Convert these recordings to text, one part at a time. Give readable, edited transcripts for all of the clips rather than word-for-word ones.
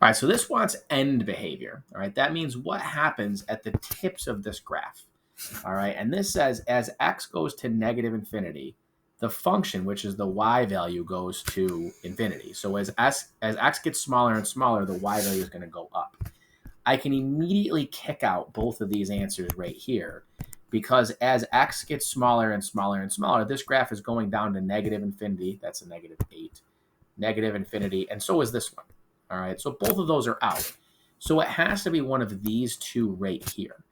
All right, so this wants end behavior. All right, that means what happens at the tips of this graph. All right, and this says as x goes to negative infinity, the function, which is the y value, goes to infinity. So as x gets smaller and smaller, the y value is going to go up. I can immediately kick out both of these answers right here, because as x gets smaller and smaller and smaller, this graph is going down to negative infinity. That's a -8, negative infinity, and so is this one. All right, so both of those are out. So it has to be one of these two right here.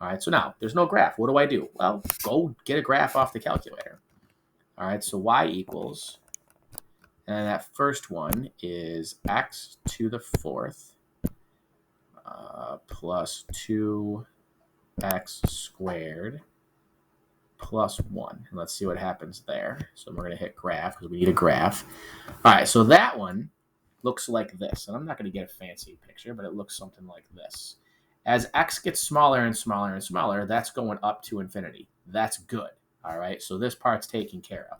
All right, so now there's no graph. What do I do? Well, go get a graph off the calculator. All right, so y equals, and that first one is x to the fourth plus 2x squared plus 1. And let's see what happens there. So we're going to hit graph because we need a graph. All right, so that one looks like this. And I'm not going to get a fancy picture, but it looks something like this. As x gets smaller and smaller and smaller, that's going up to infinity. That's good. All right, so this part's taken care of.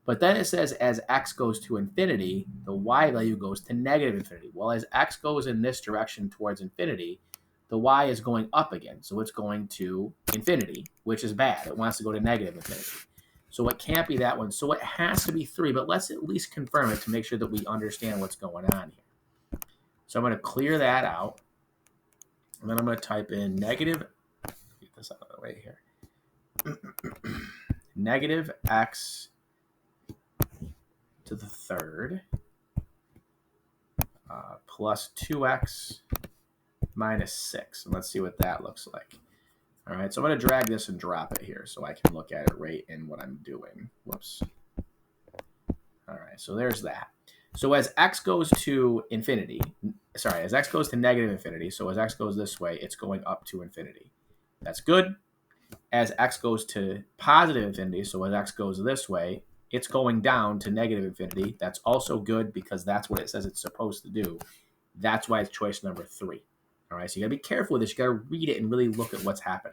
But then it says as x goes to infinity, the y value goes to negative infinity. Well, as x goes in this direction towards infinity, the y is going up again. So it's going to infinity, which is bad. It wants to go to negative infinity. So it can't be that one. So it has to be 3, but let's at least confirm it to make sure that we understand what's going on here. So I'm going to clear that out. And then I'm going to type in negative, get this out of the way here, negative x to the third plus 2x minus 6. And let's see what that looks like. All right, so I'm going to drag this and drop it here so I can look at it right in what I'm doing. Whoops. All right, so there's that. So as x goes to infinity, as x goes to negative infinity, so as x goes this way, it's going up to infinity. That's good. As x goes to positive infinity, so as x goes this way, it's going down to negative infinity. That's also good because that's what it says it's supposed to do. That's why it's choice number 3. All right, so you got to be careful with this. You got to read it and really look at what's happening.